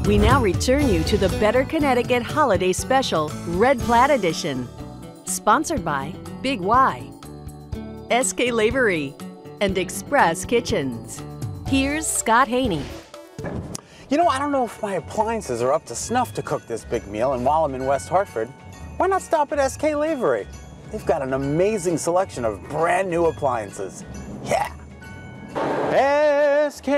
We now return you to the Better Connecticut Holiday Special Red Plaid Edition. Sponsored by Big Y, SK Lavery, and Express Kitchens. Here's Scott Haney. You know, I don't know if my appliances are up to snuff to cook this big meal, and while I'm in West Hartford, why not stop at SK Lavery? They've got an amazing selection of brand new appliances. Yeah. SK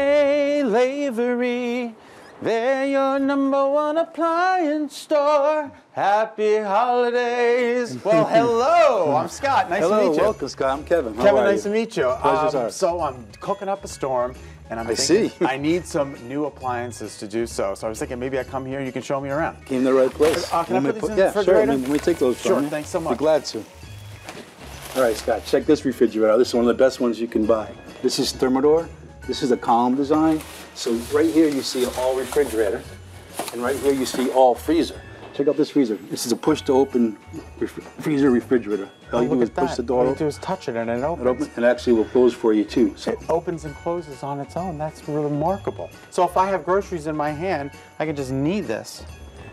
Lavery, they're your #1 appliance store. Happy holidays. Well, hello, I'm Scott. Nice to meet you. Hello, welcome, Scott. I'm Kevin. Kevin, nice to meet you. Pleasure's ours. So I'm cooking up a storm, and I'm thinking I need some new appliances to do so. So I was thinking maybe I come here and you can show me around. Came to the right place. Can I put these in the refrigerator? Sure. Let me take those from you. Sure, thanks so much. Be glad to. All right, Scott, check this refrigerator out. This is one of the best ones you can buy. This is Thermador. This is a column design. So right here you see all refrigerator, and right here you see all freezer. Check out this freezer. This is a push-to-open freezer refrigerator. All you do is push the door open. All you do is touch it and it opens. And actually will close for you too. So it opens and closes on its own. That's remarkable. So if I have groceries in my hand, I can just knead this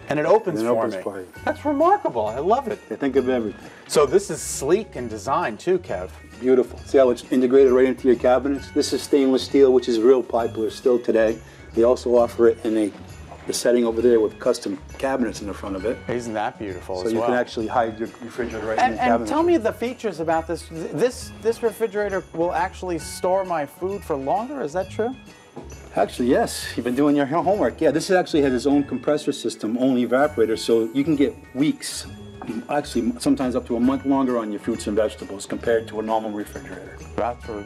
and it opens for me. That's remarkable. I love it. They think of everything. So this is sleek in design too, Kev. Beautiful. See how it's integrated right into your cabinets? This is stainless steel, which is real popular still today. They also offer it in the setting over there with custom cabinets in the front of it. Isn't that beautiful so as well? So you can actually hide your refrigerator right in the cabinet. And tell me the features about this. This refrigerator will actually store my food for longer, is that true? Actually, yes. You've been doing your homework. Yeah, this actually has its own compressor system, own evaporator, so you can get weeks, actually sometimes up to a month longer on your fruits and vegetables compared to a normal refrigerator.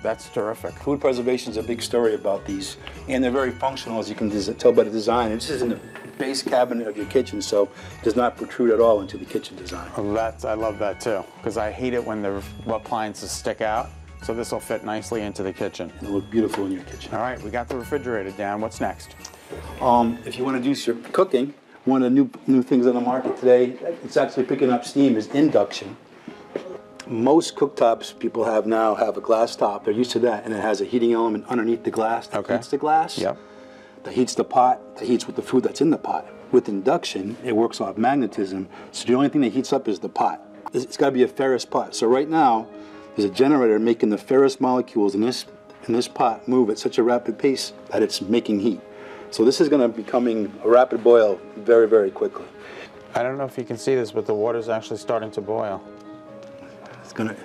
That's terrific. Food preservation is a big story about these, and they're very functional, as you can tell by the design. This is in the base cabinet of your kitchen, so it does not protrude at all into the kitchen design. Well, I love that too, because I hate it when the appliances stick out. So this will fit nicely into the kitchen. It'll look beautiful in your kitchen. All right, we got the refrigerator down. What's next? If you want to do some cooking, one of the new things on the market today, it's actually picking up steam, is induction. Most cooktops people have now have a glass top. They're used to that, and it has a heating element underneath the glass that heats the glass. Yep. That heats the pot, that heats with the food that's in the pot. With induction, it works off magnetism, so the only thing that heats up is the pot. It's got to be a ferrous pot. So right now, there's a generator making the ferrous molecules in this pot move at such a rapid pace that it's making heat. So this is going to be becoming a rapid boil very, very quickly. I don't know if you can see this, but the water's actually starting to boil. It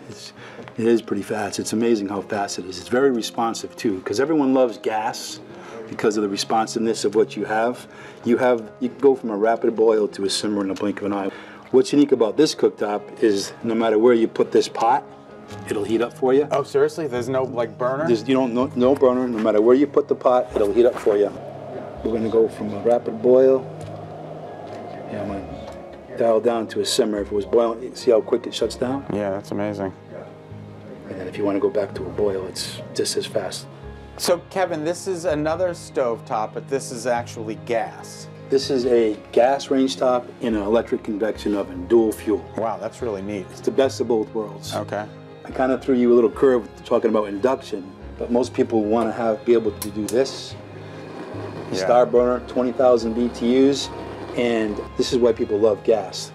is pretty fast. It's amazing how fast it is. It's very responsive too, because everyone loves gas because of the responsiveness of what you have. You can go from a rapid boil to a simmer in a blink of an eye. What's unique about this cooktop is no matter where you put this pot, it'll heat up for you. Oh, seriously? There's no burner? No burner. No matter where you put the pot, it'll heat up for you. We're going to go from a rapid boil. Yeah, I'm going to dial down to a simmer. If it was boiling, see how quick it shuts down? Yeah, that's amazing. And then if you want to go back to a boil, it's just as fast. So, Kevin, this is another stovetop, but this is actually gas. This is a gas range top in an electric convection oven, dual fuel. Wow, that's really neat. It's the best of both worlds. Okay. I kind of threw you a little curve talking about induction, but most people want to be able to do this. Star burner, 20,000 BTUs, and this is why people love gas.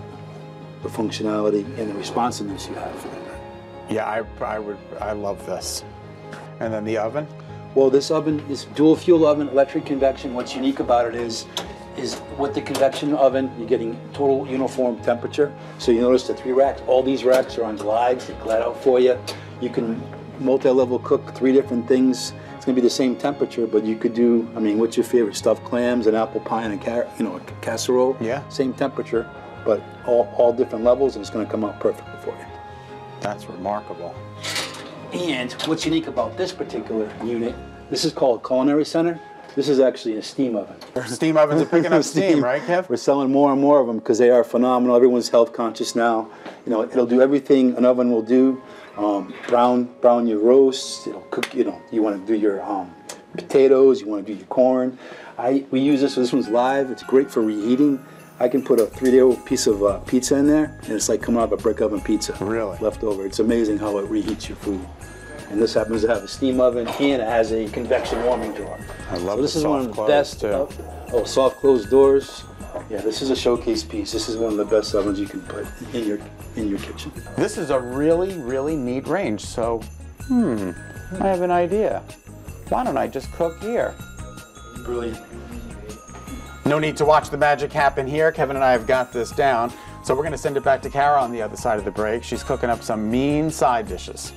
The functionality and the responsiveness you have for that. Yeah, I love this. And then the oven? Well, this oven, this dual fuel oven, electric convection, what's unique about it is with the convection oven, you're getting total uniform temperature. So you notice the 3 racks, all these racks are on glides, they glide out for you. You can multi-level cook 3 different things. It's gonna be the same temperature, but you could do, I mean, what's your favorite? Stuffed clams, an apple pie, and a casserole? Yeah. Same temperature, but all different levels, and it's gonna come out perfectly for you. That's remarkable. And what's unique about this particular unit, this is called Culinary Center. This is actually a steam oven. Steam ovens are picking up steam, right, Kev? We're selling more and more of them because they are phenomenal. Everyone's health conscious now. You know, it'll do everything an oven will do. Brown your roasts. It'll cook. You want to do your potatoes. You want to do your corn. We use this. So this one's live. It's great for reheating. I can put a 3-day-old piece of pizza in there, and it's like coming out of a brick oven pizza. Really? Left over. It's amazing how it reheats your food. And this happens to have a steam oven, and it has a convection warming drawer. I love this is one of the best Oh, soft closed doors. Yeah, this is a showcase piece. This is one of the best ovens you can put in your kitchen. This is a really, really neat range, so, I have an idea. Why don't I just cook here? Brilliant. No need to watch the magic happen here. Kevin and I have got this down. So we're gonna send it back to Kara on the other side of the break. She's cooking up some mean side dishes.